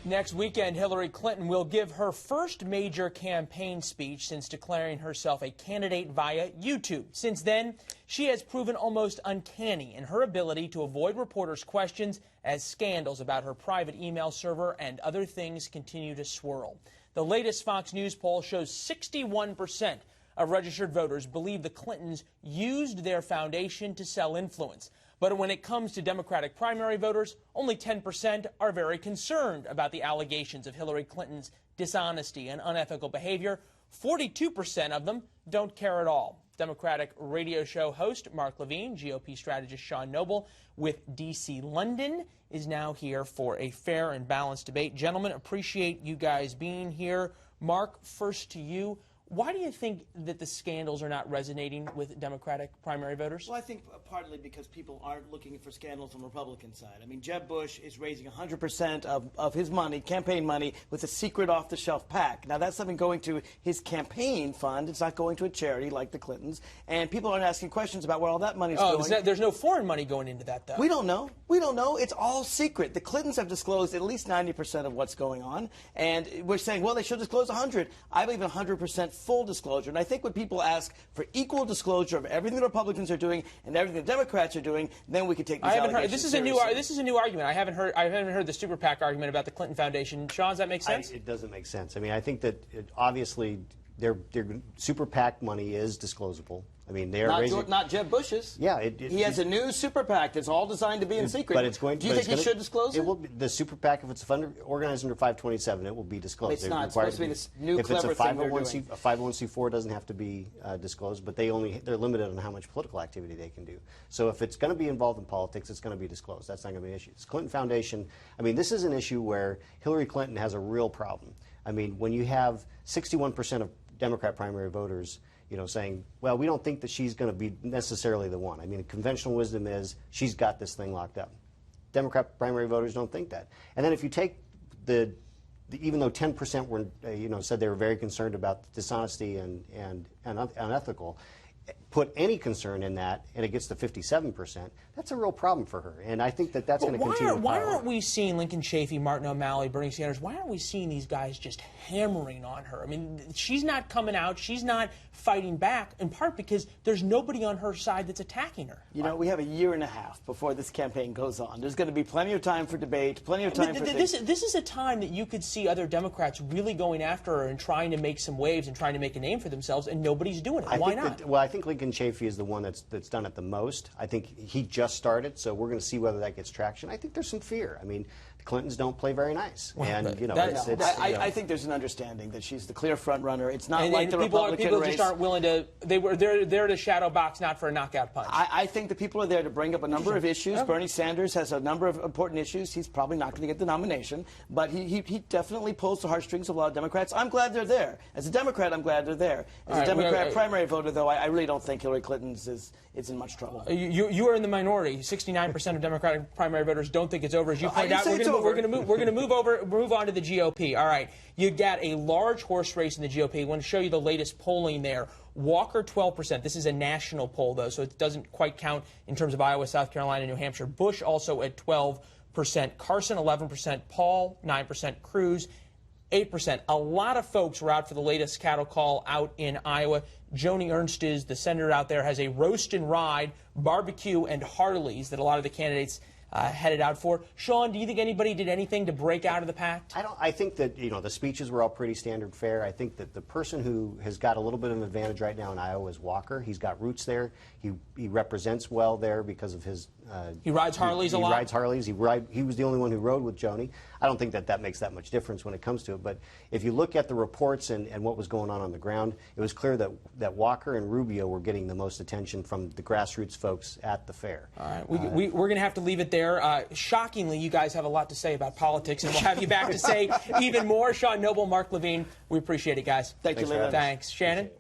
Next weekend, Hillary Clinton will give her first major campaign speech since declaring herself a candidate via YouTube. Since then, she has proven almost uncanny in her ability to avoid reporters' questions as scandals about her private email server and other things continue to swirl. The latest Fox News poll shows 61% of registered voters believe the Clintons used their foundation to sell influence. But when it comes to Democratic primary voters, only 10% are very concerned about the allegations of Hillary Clinton's dishonesty and unethical behavior. 42% of them don't care at all. Democratic radio show host Mark Levine, GOP strategist Sean Noble with DC London is now here for a fair and balanced debate. Gentlemen, appreciate you guys being here. Mark, first to you. Why do you think that the scandals are not resonating with Democratic primary voters? Well, I think partly because people aren't looking for scandals on the Republican side. I mean, Jeb Bush is raising 100% of his money, campaign money, with a secret off-the-shelf PAC. Now, that's something going to his campaign fund. It's not going to a charity like the Clintons. And people aren't asking questions about where all that money is going. There's no foreign money going into that, though. We don't know. We don't know. It's all secret. The Clintons have disclosed at least 90% of what's going on. And we're saying, well, they should disclose 100. I believe 100% full disclosure. And I think when people ask for equal disclosure of everything the Republicans are doing and everything the Democrats are doing, then we can take these allegations this is seriously. This is a new argument. I haven't heard the super PAC argument about the Clinton Foundation. Sean, does that make sense? It doesn't make sense. I mean, I think that obviously their super PAC money is disclosable. I mean, they're not Jeb Bush's. Yeah, he has a new super PAC that's all designed to be in secret. But it's going. Do you think he should disclose it? It will be, the super PAC, if it's organized under 527, it will be disclosed. It's not. It's supposed to be this new clever thing they're doing. A 501c4 doesn't have to be disclosed, but they're limited on how much political activity they can do. So if it's going to be involved in politics, it's going to be disclosed. That's not going to be an issue. This Clinton Foundation. I mean, this is an issue where Hillary Clinton has a real problem. I mean, when you have 61% of Democrat primary voters, saying, well, we don't think that she's going to be necessarily the one. I mean, conventional wisdom is she's got this thing locked up. Democrat primary voters don't think that. And then if you take even though 10% were, said they were very concerned about dishonesty and unethical, put any concern in that, and it gets to 57%, that's a real problem for her. And I think that that's going to continue to pile Why aren't we seeing Lincoln Chafee, Martin O'Malley, Bernie Sanders, why aren't we seeing these guys just hammering on her? I mean, she's not coming out. She's not fighting back, in part because there's nobody on her side that's attacking her. We have a year and a half before this campaign goes on. There's going to be plenty of time for debate, plenty of time for this is a time that you could see other Democrats really going after her and trying to make some waves and trying to make a name for themselves, and nobody's doing it. Why not? Well, I think Lincoln Chafee is the one that's done it the most. I think he just started, so we're going to see whether that gets traction. I think there's some fear. I mean, the Clintons don't play very nice, I think there's an understanding that she's the clear front runner. It's not like the Republican people race. Just aren't willing to. They're there to shadow box, not for a knockout punch. I think the people are there to bring up a number of issues. Okay. Bernie Sanders has a number of important issues. He's probably not going to get the nomination, but he definitely pulls the heartstrings of a lot of Democrats. I'm glad they're there. As a Democrat, I'm glad they're there. As a Democrat primary voter, though, I really don't think Hillary Clinton's is in much trouble. You are in the minority. 69% of Democratic primary voters don't think it's over. As you pointed out, we're going to move on to the GOP. All right, you got a large horse race in the GOP. I want to show you the latest polling there. Walker 12%. This is a national poll, though, so it doesn't quite count in terms of Iowa, South Carolina, New Hampshire. Bush also at 12%. Carson 11%. Paul 9%. Cruz 8%. A lot of folks were out for the latest cattle call out in Iowa. Joni Ernst is the senator out there, has a roast and ride, barbecue, and Harleys that a lot of the candidates headed out for. Sean, do you think anybody did anything to break out of the pack? I think that the speeches were all pretty standard fare. I think that the person who has got a little bit of an advantage right now in Iowa is Walker. He's got roots there. He represents well there because of his. He rides Harleys a lot. He rides Harleys. He was the only one who rode with Joni. I don't think that makes that much difference when it comes to it. But if you look at the reports and what was going on the ground, it was clear that Walker and Rubio were getting the most attention from the grassroots folks at the fair. All right, we're going to have to leave it there. Shockingly, you guys have a lot to say about politics, and we'll have you back to say even more. Sean Noble, Mark Levine, we appreciate it, guys. Thank you, Leland. Thanks. Shannon?